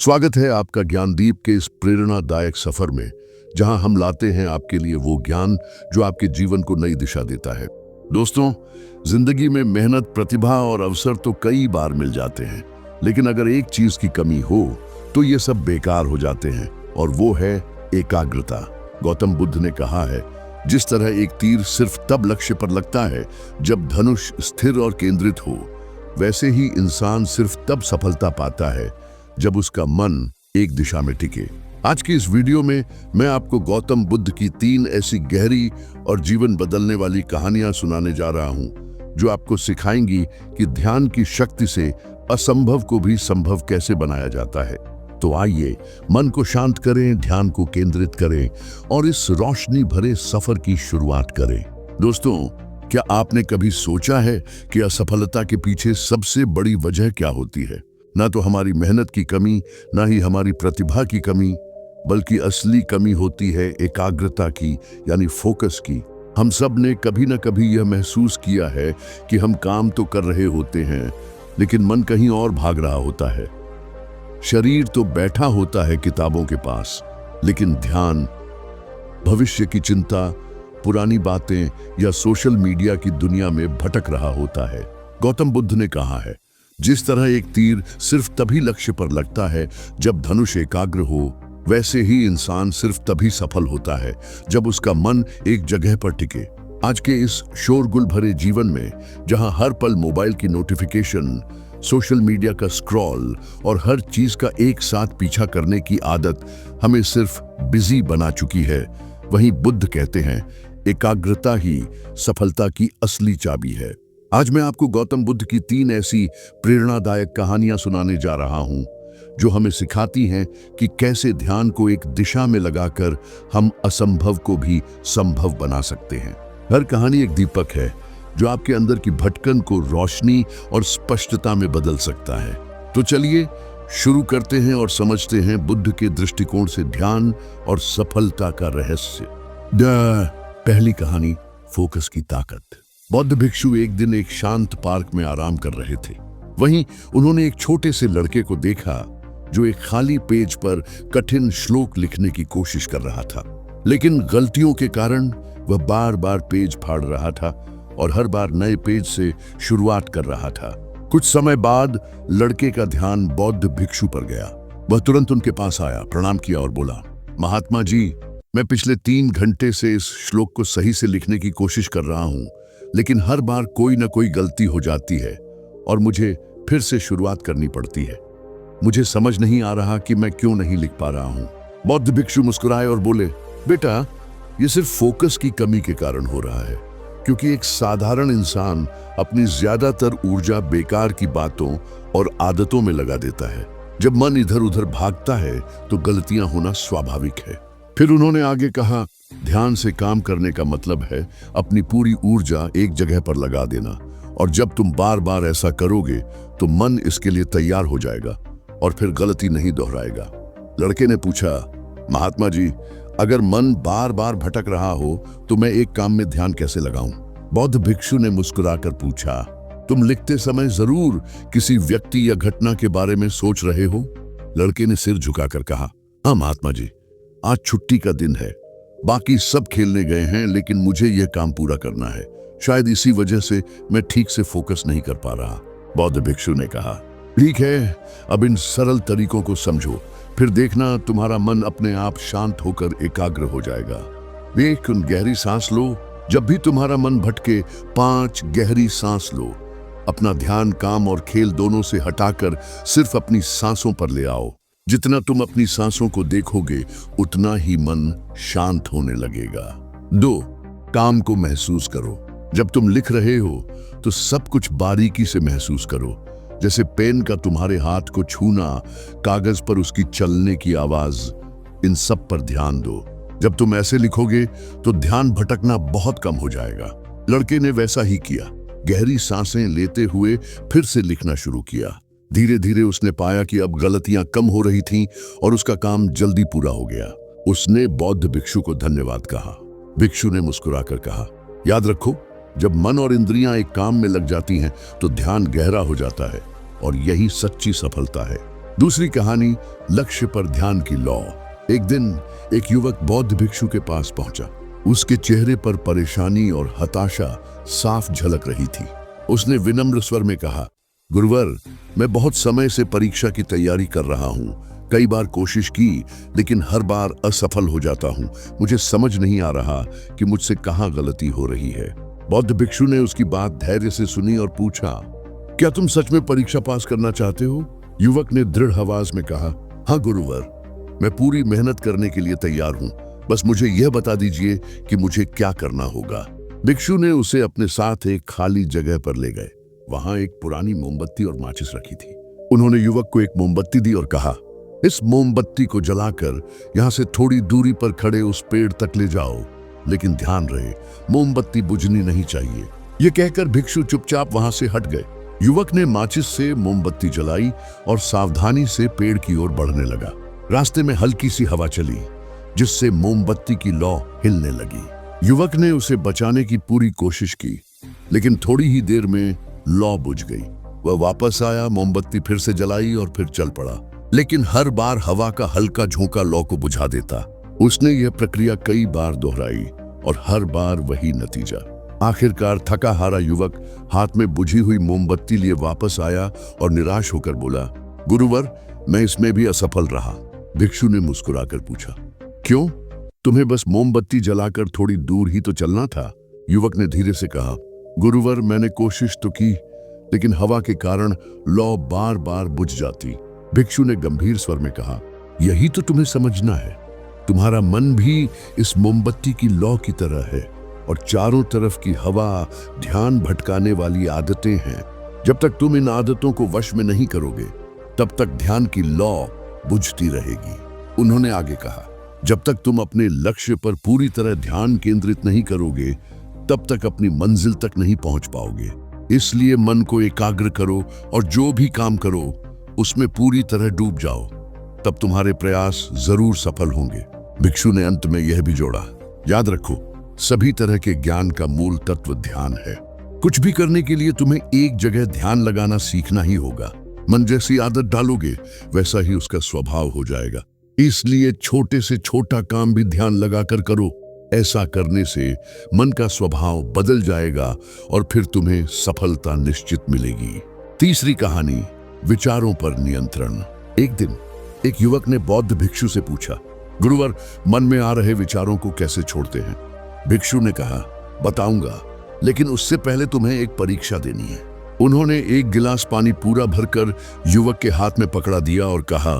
स्वागत है आपका ज्ञानदीप के इस प्रेरणादायक सफर में, जहां हम लाते हैं आपके लिए वो ज्ञान जो आपके जीवन को नई दिशा देता है। दोस्तों, जिंदगी में मेहनत, प्रतिभा और अवसर तो कई बार मिल जाते हैं, लेकिन अगर एक चीज की कमी हो तो ये सब बेकार हो जाते हैं, और वो है एकाग्रता। गौतम बुद्ध ने कहा है, जिस तरह एक तीर सिर्फ तब लक्ष्य पर लगता है जब धनुष स्थिर और केंद्रित हो, वैसे ही इंसान सिर्फ तब सफलता पाता है जब उसका मन एक दिशा में टिके। आज की इस वीडियो में मैं आपको गौतम बुद्ध की 3 ऐसी गहरी और जीवन बदलने वाली कहानियां सुनाने जा रहा हूं, जो आपको सिखाएंगी कि ध्यान की शक्ति से असंभव को भी संभव कैसे बनाया जाता है। तो आइए मन को शांत करें, ध्यान को केंद्रित करें और इस रोशनी भरे सफर की शुरुआत करें। दोस्तों, क्या आपने कभी सोचा है कि असफलता के पीछे सबसे बड़ी वजह क्या होती है? ना तो हमारी मेहनत की कमी, ना ही हमारी प्रतिभा की कमी, बल्कि असली कमी होती है एकाग्रता की, यानी फोकस की। हम सब ने कभी ना कभी यह महसूस किया है कि हम काम तो कर रहे होते हैं, लेकिन मन कहीं और भाग रहा होता है। शरीर तो बैठा होता है किताबों के पास, लेकिन ध्यान भविष्य की चिंता, पुरानी बातें या सोशल मीडिया की दुनिया में भटक रहा होता है। गौतम बुद्ध ने कहा है, जिस तरह एक तीर सिर्फ तभी लक्ष्य पर लगता है जब धनुष एकाग्र हो, वैसे ही इंसान सिर्फ तभी सफल होता है जब उसका मन एक जगह पर टिके। आज के इस शोरगुल भरे जीवन में, जहां हर पल मोबाइल की नोटिफिकेशन, सोशल मीडिया का स्क्रॉल और हर चीज का एक साथ पीछा करने की आदत हमें सिर्फ बिजी बना चुकी है, वहीं बुद्ध कहते हैं, एकाग्रता ही सफलता की असली चाबी है। आज मैं आपको गौतम बुद्ध की 3 ऐसी प्रेरणादायक कहानियां सुनाने जा रहा हूं, जो हमें सिखाती हैं कि कैसे ध्यान को एक दिशा में लगाकर हम असंभव को भी संभव बना सकते हैं। हर कहानी एक दीपक है, जो आपके अंदर की भटकन को रोशनी और स्पष्टता में बदल सकता है। तो चलिए शुरू करते हैं और समझते हैं बुद्ध के दृष्टिकोण से ध्यान और सफलता का रहस्य। पहली कहानी, फोकस की ताकत। बौद्ध भिक्षु एक दिन एक शांत पार्क में आराम कर रहे थे। वहीं उन्होंने एक छोटे से लड़के को देखा, जो एक खाली पेज पर कठिन श्लोक लिखने की कोशिश कर रहा था, लेकिन गलतियों के कारण वह बार बार पेज फाड़ रहा था और हर बार नए पेज से शुरुआत कर रहा था। कुछ समय बाद लड़के का ध्यान बौद्ध भिक्षु पर गया। वह तुरंत उनके पास आया, प्रणाम किया और बोला, महात्मा जी, मैं पिछले 3 घंटे से इस श्लोक को सही से लिखने की कोशिश कर रहा हूं, लेकिन हर बार कोई ना कोई गलती हो जाती है और मुझे फिर से शुरुआत करनी पड़ती है। मुझे समझ नहीं आ रहा कि मैं क्यों नहीं लिख पा रहा हूं। बौद्ध भिक्षु मुस्कुराए और बोले, बेटा, ये सिर्फ फोकस की कमी के कारण हो रहा है, क्योंकि एक साधारण इंसान अपनी ज्यादातर ऊर्जा बेकार की बातों और आदतों में लगा देता है। जब मन इधर उधर भागता है तो गलतियां होना स्वाभाविक है। फिर उन्होंने आगे कहा, ध्यान से काम करने का मतलब है अपनी पूरी ऊर्जा एक जगह पर लगा देना, और जब तुम बार बार ऐसा करोगे तो मन इसके लिए तैयार हो जाएगा और फिर गलती नहीं दोहराएगा। लड़के ने पूछा, महात्मा जी, अगर मन बार बार भटक रहा हो तो मैं एक काम में ध्यान कैसे लगाऊं? बौद्ध भिक्षु ने मुस्कुराकर पूछा, तुम लिखते समय जरूर किसी व्यक्ति या घटना के बारे में सोच रहे हो? लड़के ने सिर झुकाकर कहा, हाँ महात्मा जी, आज छुट्टी का दिन है, बाकी सब खेलने गए हैं, लेकिन मुझे यह काम पूरा करना है। शायद इसी वजह से मैं ठीक से फोकस नहीं कर पा रहा। बौद्ध भिक्षु ने कहा, ठीक है, अब इन सरल तरीकों को समझो, फिर देखना तुम्हारा मन अपने आप शांत होकर एकाग्र हो जाएगा। एक गहरी सांस लो। जब भी तुम्हारा मन भटके, 5 गहरी सांस लो। अपना ध्यान काम और खेल दोनों से हटाकर सिर्फ अपनी सांसों पर ले आओ। जितना तुम अपनी सांसों को देखोगे, उतना ही मन शांत होने लगेगा। 2, काम को महसूस करो। जब तुम लिख रहे हो तो सब कुछ बारीकी से महसूस करो, जैसे पेन का तुम्हारे हाथ को छूना, कागज पर उसकी चलने की आवाज, इन सब पर ध्यान दो। जब तुम ऐसे लिखोगे तो ध्यान भटकना बहुत कम हो जाएगा। लड़के ने वैसा ही किया। गहरी सांसें लेते हुए फिर से लिखना शुरू किया। धीरे धीरे उसने पाया कि अब गलतियां कम हो रही थीं और उसका काम जल्दी पूरा हो गया। उसने बौद्ध भिक्षु को धन्यवाद कहा। भिक्षु ने मुस्कुराकर कहा, याद रखो, जब मन और इंद्रियां एक काम में लग जाती हैं तो ध्यान गहरा हो जाता है, और यही सच्ची सफलता है। दूसरी कहानी, लक्ष्य पर ध्यान की लौ। एक दिन एक युवक बौद्ध भिक्षु के पास पहुंचा। उसके चेहरे पर परेशानी और हताशा साफ झलक रही थी। उसने विनम्र स्वर में कहा, गुरुवर, मैं बहुत समय से परीक्षा की तैयारी कर रहा हूँ। कई बार कोशिश की, लेकिन हर बार असफल हो जाता हूँ। मुझे समझ नहीं आ रहा कि मुझसे कहाँ गलती हो रही है। बौद्ध भिक्षु ने उसकी बात धैर्य से सुनी और पूछा, क्या तुम सच में परीक्षा पास करना चाहते हो? युवक ने दृढ़ आवाज में कहा, हाँ गुरुवर, मैं पूरी मेहनत करने के लिए तैयार हूँ। बस मुझे यह बता दीजिए कि मुझे क्या करना होगा। भिक्षु ने उसे अपने साथ एक खाली जगह पर ले गए। वहां एक पुरानी मोमबत्ती और माचिस रखी थी। उन्होंने युवक को एक मोमबत्ती दी और कहा, इस मोमबत्ती को जलाकर यहाँ से थोड़ी दूरी पर खड़े उस पेड़ तक ले जाओ, लेकिन ध्यान रहे मोमबत्ती बुझनी नहीं चाहिए। ये कहकर भिक्षु चुपचाप वहां से हट गए। युवक ने माचिस से मोमबत्ती जलाई और सावधानी से पेड़ की ओर बढ़ने लगा। रास्ते में हल्की सी हवा चली, जिससे मोमबत्ती की लौ हिलने लगी। युवक ने उसे बचाने की पूरी कोशिश की, लेकिन थोड़ी ही देर में लौ बुझ गई। वह वापस आया, मोमबत्ती फिर से जलाई और फिर चल पड़ा, लेकिन हर बार हवा का हल्का झोंका लौ को बुझा देता। उसने यह प्रक्रिया कई बार दोहराई और हर बार वही नतीजा। आखिरकार थका हारा युवक हाथ में बुझी हुई मोमबत्ती लिए वापस आया और निराश होकर बोला, गुरुवर, मैं इसमें भी असफल रहा। भिक्षु ने मुस्कुराकर पूछा, क्यों? तुम्हें बस मोमबत्ती जलाकर थोड़ी दूर ही तो चलना था। युवक ने धीरे से कहा, गुरुवर, मैंने कोशिश तो की, लेकिन हवा के कारण लौ बार बार बुझ जाती। भिक्षु ने गंभीर स्वर में कहा, यही तो तुम्हें समझना है। तुम्हारा मन भी इस मोमबत्ती की लौ की तरह है और चारों तरफ की हवा ध्यान भटकाने वाली आदतें हैं। जब तक तुम इन आदतों को वश में नहीं करोगे, तब तक ध्यान की लौ बुझती रहेगी। उन्होंने आगे कहा, जब तक तुम अपने लक्ष्य पर पूरी तरह ध्यान केंद्रित नहीं करोगे, तब तक अपनी मंजिल तक नहीं पहुंच पाओगे। इसलिए मन को एकाग्र करो और जो भी काम करो उसमें पूरी तरह डूब जाओ, तब तुम्हारे प्रयास जरूर सफल होंगे। भिक्षु ने अंत में यह भी जोड़ा, याद रखो, सभी तरह के ज्ञान का मूल तत्व ध्यान है। कुछ भी करने के लिए तुम्हें एक जगह ध्यान लगाना सीखना ही होगा। मन जैसी आदत डालोगे, वैसा ही उसका स्वभाव हो जाएगा। इसलिए छोटे से छोटा काम भी ध्यान लगाकर करो। ऐसा करने से मन का स्वभाव बदल जाएगा और फिर तुम्हें सफलता निश्चित मिलेगी। तीसरी कहानी, विचारों पर नियंत्रण। एक दिन एक युवक ने बौद्ध भिक्षु से पूछा, गुरुवर, मन में आ रहे विचारों को कैसे छोड़ते हैं? भिक्षु ने कहा, बताऊंगा, लेकिन उससे पहले तुम्हें एक परीक्षा देनी है। उन्होंने एक गिलास पानी पूरा भरकर युवक के हाथ में पकड़ा दिया और कहा,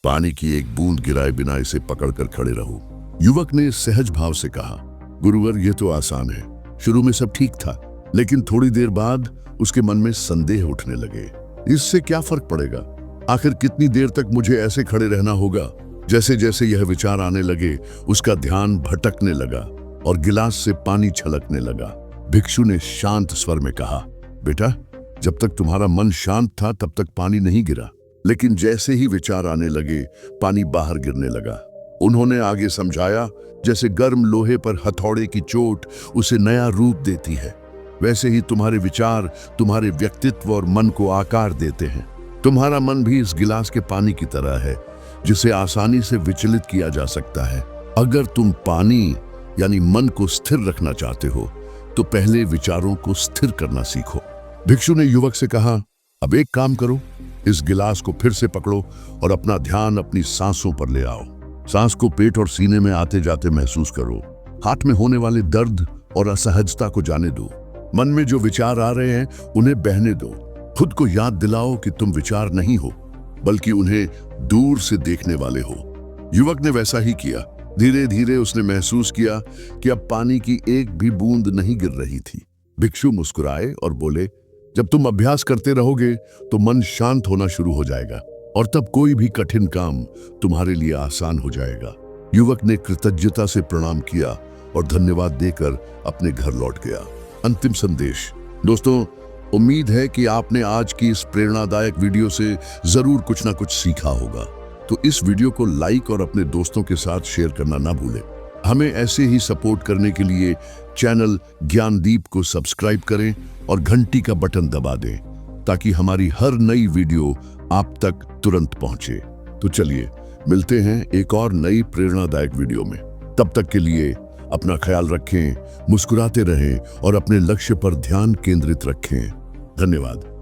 पानी की एक बूंद गिराए बिना इसे पकड़कर खड़े रहो। युवक ने सहज भाव से कहा, गुरुवर, यह तो आसान है। शुरू में सब ठीक था, लेकिन थोड़ी देर बाद उसके मन में संदेह उठने लगे। इससे क्या फर्क पड़ेगा? आखिर कितनी देर तक मुझे ऐसे खड़े रहना होगा? जैसे जैसे यह विचार आने लगे, उसका ध्यान भटकने लगा और गिलास से पानी छलकने लगा। भिक्षु ने शांत स्वर में कहा, बेटा, जब तक तुम्हारा मन शांत था तब तक पानी नहीं गिरा, लेकिन जैसे ही विचार आने लगे, पानी बाहर गिरने लगा। उन्होंने आगे समझाया, जैसे गर्म लोहे पर हथौड़े की चोट उसे नया रूप देती है, वैसे ही तुम्हारे विचार तुम्हारे व्यक्तित्व और मन को आकार देते हैं। तुम्हारा मन भी इस गिलास के पानी की तरह है, जिसे आसानी से विचलित किया जा सकता है। अगर तुम पानी यानी मन को स्थिर रखना चाहते हो, तो पहले विचारों को स्थिर करना सीखो। भिक्षु ने युवक से कहा, अब एक काम करो, इस गिलास को फिर से पकड़ो और अपना ध्यान अपनी सांसों पर ले आओ। सांस को पेट और सीने में आते जाते महसूस करो। हाथ में होने वाले दर्द और असहजता को जाने दो। मन में जो विचार आ रहे हैं, उन्हें बहने दो। खुद को याद दिलाओ कि तुम विचार नहीं हो, बल्कि उन्हें दूर से देखने वाले हो। युवक ने वैसा ही किया। धीरे धीरे उसने महसूस किया कि अब पानी की एक भी बूंद नहीं गिर रही थी। भिक्षु मुस्कुराए और बोले, जब तुम अभ्यास करते रहोगे तो मन शांत होना शुरू हो जाएगा और तब कोई भी कठिन काम तुम्हारे लिए आसान हो जाएगा। युवक ने कृतज्ञता से प्रणाम किया और धन्यवाद देकर अपने घर लौट गया। अंतिम संदेश। दोस्तों, उम्मीद है कि आपने आज की इस प्रेरणादायक वीडियो से जरूर कुछ ना कुछ सीखा होगा। तो इस वीडियो को लाइक और अपने दोस्तों के साथ शेयर करना ना भूलें। हमें ऐसे ही सपोर्ट करने के लिए चैनल ज्ञानदीप को सब्सक्राइब करें और घंटी का बटन दबा दें, ताकि हमारी हर नई वीडियो आप तक तुरंत पहुंचे। तो चलिए मिलते हैं एक और नई प्रेरणादायक वीडियो में। तब तक के लिए अपना ख्याल रखें, मुस्कुराते रहें और अपने लक्ष्य पर ध्यान केंद्रित रखें। धन्यवाद।